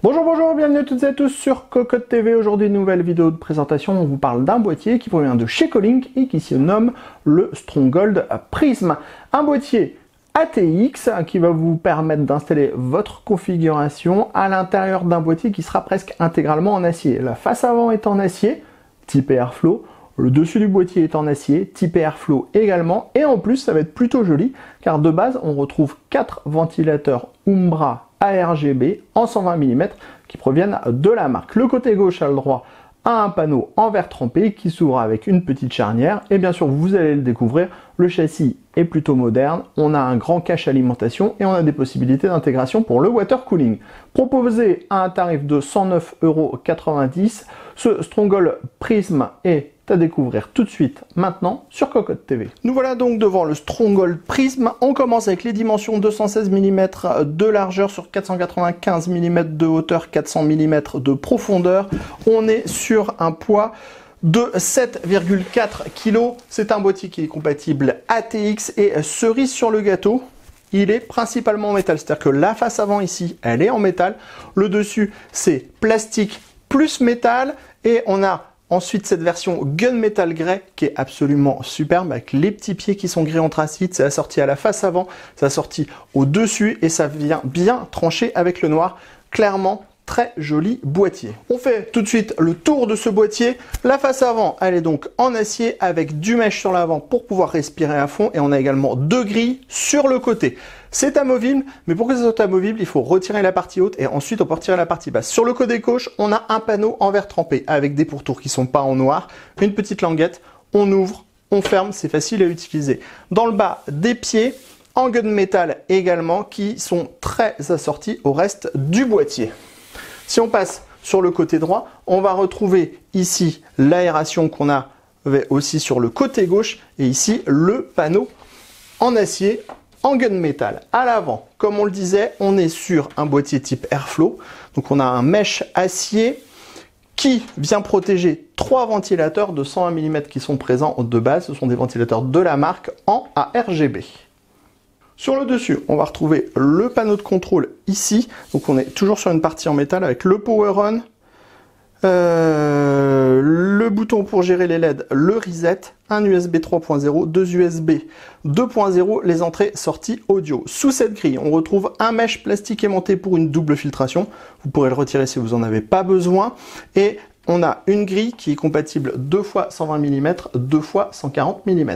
Bonjour, bonjour, bienvenue à toutes et à tous sur Cocotte TV. Aujourd'hui, nouvelle vidéo de présentation. On vous parle d'un boîtier qui provient de chez Colink et qui se nomme le Stronghold Prism. Un boîtier ATX qui va vous permettre d'installer votre configuration à l'intérieur d'un boîtier qui sera presque intégralement en acier. La face avant est en acier, type Airflow. Le dessus du boîtier est en acier, type Airflow également. Et en plus, ça va être plutôt joli car de base, on retrouve 4 ventilateurs Umbra ARGB en 120 mm qui proviennent de la marque. Le côté gauche a le droit à un panneau en verre trempé qui s'ouvre avec une petite charnière et bien sûr vous allez le découvrir, le châssis est plutôt moderne, on a un grand cache alimentation et on a des possibilités d'intégration pour le water cooling. Proposé à un tarif de 109,90 €, ce Stronghold Prism est à découvrir tout de suite maintenant sur Cocotte TV. Nous voilà donc devant le Stronghold Prism. On commence avec les dimensions 216 mm de largeur sur 495 mm de hauteur, 400 mm de profondeur. On est sur un poids de 7,4 kg. C'est un boîtier qui est compatible ATX et cerise sur le gâteau, il est principalement en métal. C'est-à-dire que la face avant ici, elle est en métal. Le dessus, c'est plastique plus métal et on a ensuite, cette version gunmetal grey qui est absolument superbe avec les petits pieds qui sont gris anthracite. C'est assorti à la face avant, c'est assorti au dessus et ça vient bien trancher avec le noir. Clairement, très joli boîtier. On fait tout de suite le tour de ce boîtier. La face avant, elle est donc en acier avec du mesh sur l'avant pour pouvoir respirer à fond et on a également deux grilles sur le côté. C'est amovible, mais pour que ça soit amovible, il faut retirer la partie haute et ensuite on peut retirer la partie basse. Sur le côté gauche, on a un panneau en verre trempé avec des pourtours qui sont pas en noir, une petite languette, on ouvre, on ferme, c'est facile à utiliser. Dans le bas, des pieds en gunmetal également qui sont très assortis au reste du boîtier. Si on passe sur le côté droit, on va retrouver ici l'aération qu'on avait aussi sur le côté gauche et ici le panneau en acier en gunmetal. À l'avant, comme on le disait, on est sur un boîtier type Airflow. Donc on a un mesh acier qui vient protéger 3 ventilateurs de 120 mm qui sont présents de base. Ce sont des ventilateurs de la marque en ARGB. Sur le dessus, on va retrouver le panneau de contrôle ici. Donc on est toujours sur une partie en métal avec le Power On, le bouton pour gérer les LED, le reset, un USB 3.0, deux USB 2.0, les entrées sorties audio. Sous cette grille, on retrouve un mesh plastique aimanté pour une double filtration. Vous pourrez le retirer si vous n'en avez pas besoin. Et on a une grille qui est compatible 2 x 120 mm, 2 x 140 mm.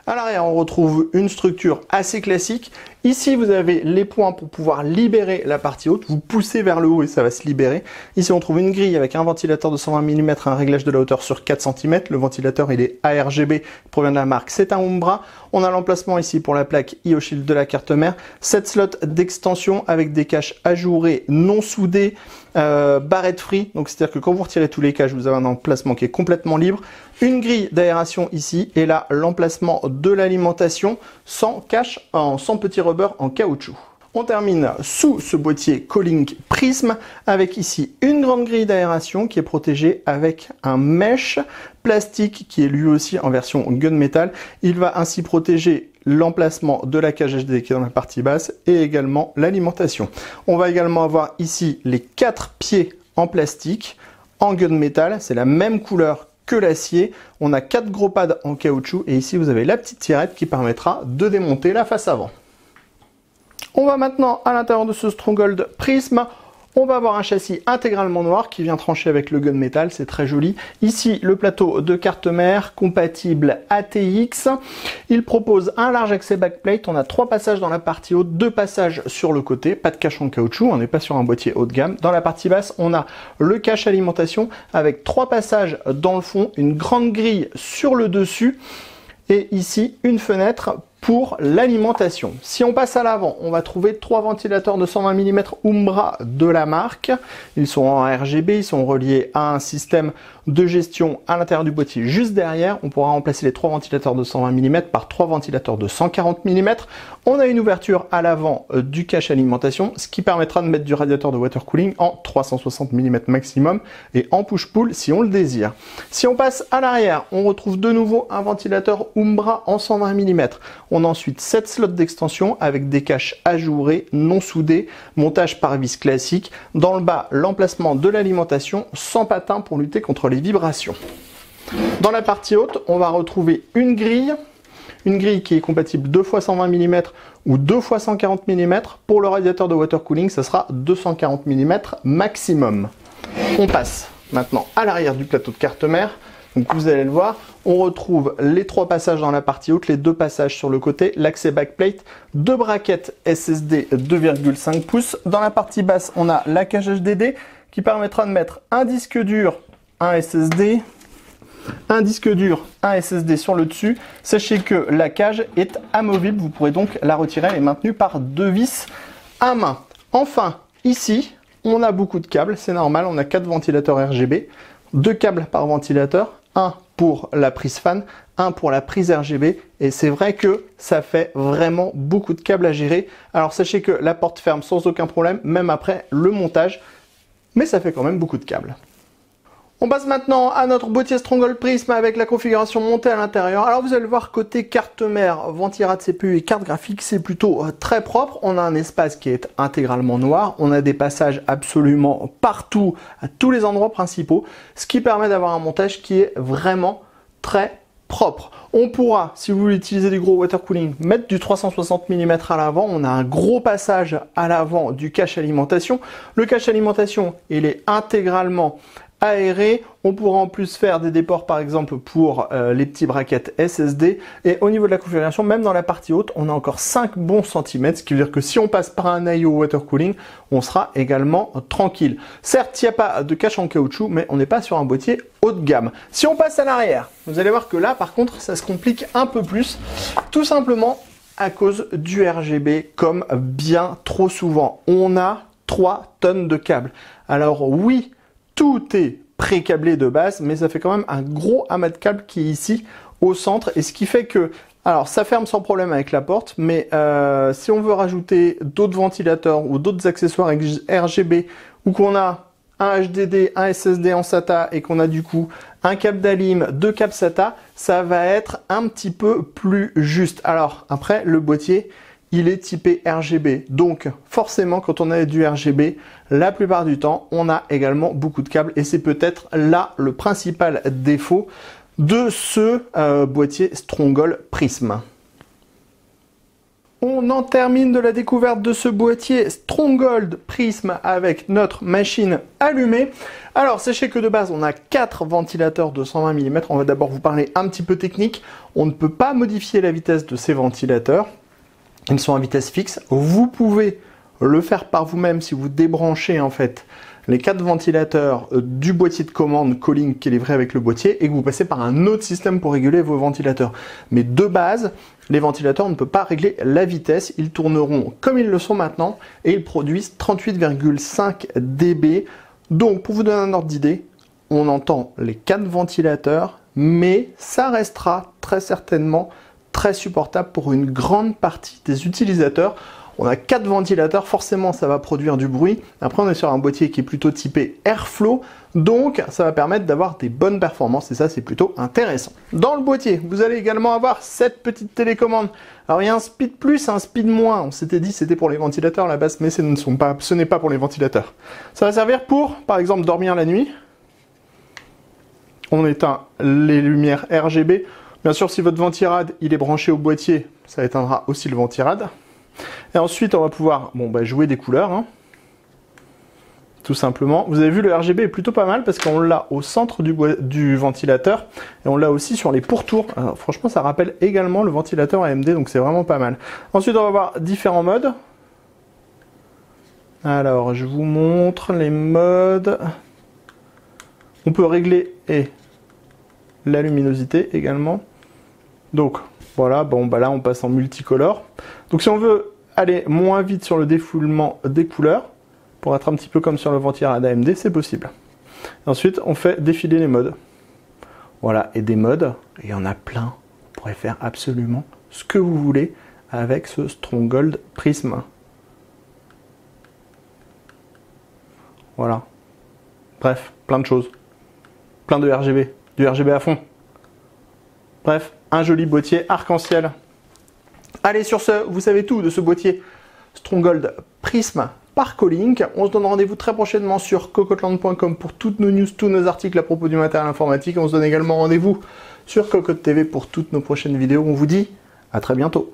À l'arrière, on retrouve une structure assez classique. Ici, vous avez les points pour pouvoir libérer la partie haute. Vous poussez vers le haut et ça va se libérer. Ici, on trouve une grille avec un ventilateur de 120 mm, un réglage de la hauteur sur 4 cm. Le ventilateur, il est ARGB, il provient de la marque, c'est un Umbra. On a l'emplacement ici pour la plaque IO-Shield de la carte mère. 7 slots d'extension avec des caches ajourées non soudées, barrette free. Donc, c'est-à-dire que quand vous retirez tous les caches, vous avez un emplacement qui est complètement libre. Une grille d'aération ici et là, l'emplacement de l'alimentation sans cache, sans petit rubber en caoutchouc. On termine sous ce boîtier Colink Prism avec ici une grande grille d'aération qui est protégée avec un mesh plastique qui est lui aussi en version gunmetal. Il va ainsi protéger l'emplacement de la cage HD qui est dans la partie basse et également l'alimentation. On va également avoir ici les 4 pieds en plastique en gunmetal, c'est la même couleur que l'acier. On a 4 gros pads en caoutchouc et ici vous avez la petite tirette qui permettra de démonter la face avant. On va maintenant à l'intérieur de ce Stronghold Prism. On va avoir un châssis intégralement noir qui vient trancher avec le gunmetal, c'est très joli. Ici, le plateau de carte mère compatible ATX. Il propose un large accès backplate. On a 3 passages dans la partie haute, 2 passages sur le côté. Pas de cache en caoutchouc, on n'est pas sur un boîtier haut de gamme. Dans la partie basse, on a le cache alimentation avec 3 passages dans le fond, une grande grille sur le dessus et ici une fenêtre pour l'alimentation. Si on passe à l'avant, on va trouver 3 ventilateurs de 120 mm Umbra de la marque. Ils sont en RGB, ils sont reliés à un système de gestion à l'intérieur du boîtier juste derrière. On pourra remplacer les 3 ventilateurs de 120 mm par 3 ventilateurs de 140 mm. On a une ouverture à l'avant du cache alimentation, ce qui permettra de mettre du radiateur de water cooling en 360 mm maximum et en push-pull si on le désire. Si on passe à l'arrière, on retrouve de nouveau un ventilateur Umbra en 120 mm. On a ensuite 7 slots d'extension avec des caches ajourées, non soudées, montage par vis classique. Dans le bas, l'emplacement de l'alimentation sans patin pour lutter contre les vibrations. Dans la partie haute, on va retrouver une grille qui est compatible 2 x 120 mm ou 2 x 140 mm. Pour le radiateur de water cooling, ça sera 240 mm maximum. On passe maintenant à l'arrière du plateau de carte mère. Donc vous allez le voir, on retrouve les 3 passages dans la partie haute, les 2 passages sur le côté, l'accès backplate, 2 braquettes SSD 2,5 pouces. Dans la partie basse, on a la cage HDD qui permettra de mettre un disque dur, un SSD, un disque dur, un SSD sur le dessus. Sachez que la cage est amovible, vous pourrez donc la retirer, elle est maintenue par 2 vis à main. Enfin, ici, on a beaucoup de câbles, c'est normal, on a 4 ventilateurs RGB, 2 câbles par ventilateur, un pour la prise fan, un pour la prise RGB, et c'est vrai que ça fait vraiment beaucoup de câbles à gérer. Alors sachez que la porte ferme sans aucun problème, même après le montage, mais ça fait quand même beaucoup de câbles. On passe maintenant à notre boîtier Stronghold Prism avec la configuration montée à l'intérieur. Alors vous allez voir, côté carte mère, ventirad CPU et carte graphique, c'est plutôt très propre. On a un espace qui est intégralement noir. On a des passages absolument partout, à tous les endroits principaux, ce qui permet d'avoir un montage qui est vraiment très propre. On pourra, si vous voulez utiliser du gros water cooling, mettre du 360 mm à l'avant. On a un gros passage à l'avant du cache alimentation. Le cache alimentation, il est intégralement aéré. On pourra en plus faire des déports par exemple pour les petits braquettes SSD, et au niveau de la configuration, même dans la partie haute, on a encore 5 bons centimètres, ce qui veut dire que si on passe par un IO water cooling, on sera également tranquille. Certes, il n'y a pas de cache en caoutchouc, mais on n'est pas sur un boîtier haut de gamme. Si on passe à l'arrière, vous allez voir que là par contre ça se complique un peu plus, tout simplement à cause du RGB, comme bien trop souvent. On a 3 tonnes de câbles. Alors oui, tout est pré-câblé de base, mais ça fait quand même un gros amas de câbles qui est ici au centre, et ce qui fait que, alors ça ferme sans problème avec la porte, mais si on veut rajouter d'autres ventilateurs ou d'autres accessoires RGB, ou qu'on a un HDD, un SSD en SATA, et qu'on a du coup un câble d'ALIM, 2 câbles SATA, ça va être un petit peu plus juste. Alors après, le boîtier, il est typé RGB, donc forcément quand on a du RGB, la plupart du temps on a également beaucoup de câbles, et c'est peut-être là le principal défaut de ce boîtier Stronghold Prism. On en termine de la découverte de ce boîtier Stronghold Prism avec notre machine allumée. Alors sachez que de base on a 4 ventilateurs de 120 mm, on va d'abord vous parler un petit peu technique. On ne peut pas modifier la vitesse de ces ventilateurs. Ils sont à vitesse fixe. Vous pouvez le faire par vous-même si vous débranchez en fait les 4 ventilateurs du boîtier de commande Calling qui est livré avec le boîtier, et que vous passez par un autre système pour réguler vos ventilateurs. Mais de base, les ventilateurs, on ne peut pas régler la vitesse. Ils tourneront comme ils le sont maintenant et ils produisent 38,5 dB. Donc pour vous donner un ordre d'idée, on entend les 4 ventilateurs, mais ça restera très certainement très supportable pour une grande partie des utilisateurs. On a 4 ventilateurs, forcément ça va produire du bruit. Après on est sur un boîtier qui est plutôt typé Airflow, donc ça va permettre d'avoir des bonnes performances, et ça c'est plutôt intéressant. Dans le boîtier, vous allez également avoir cette petite télécommande. Alors il y a un speed plus, un speed moins. On s'était dit c'était pour les ventilateurs à la base, mais ce n'est pas pour les ventilateurs. Ça va servir pour, par exemple, dormir la nuit. On éteint les lumières RGB. Bien sûr, si votre ventirad il est branché au boîtier, ça éteindra aussi le ventirad. Et ensuite, on va pouvoir jouer des couleurs, hein, tout simplement. Vous avez vu, le RGB est plutôt pas mal parce qu'on l'a au centre du ventilateur, et on l'a aussi sur les pourtours. Alors, franchement, ça rappelle également le ventilateur AMD, donc c'est vraiment pas mal. Ensuite, on va voir différents modes. Alors, je vous montre les modes. On peut régler la luminosité également. Donc voilà, là on passe en multicolore. Donc si on veut aller moins vite sur le défoulement des couleurs, pour être un petit peu comme sur le ventirad AMD, c'est possible. Ensuite, on fait défiler les modes. Voilà, et des modes, il y en a plein. Vous pourrez faire absolument ce que vous voulez avec ce Stronghold Prism. Voilà. Bref, plein de choses. Plein de RGB. Du RGB à fond. Bref, un joli boîtier arc-en-ciel. Allez, sur ce, vous savez tout de ce boîtier Stronghold Prism par Colink. On se donne rendez-vous très prochainement sur cocotland.com pour toutes nos news, tous nos articles à propos du matériel informatique. On se donne également rendez-vous sur Cocotte TV pour toutes nos prochaines vidéos. On vous dit à très bientôt.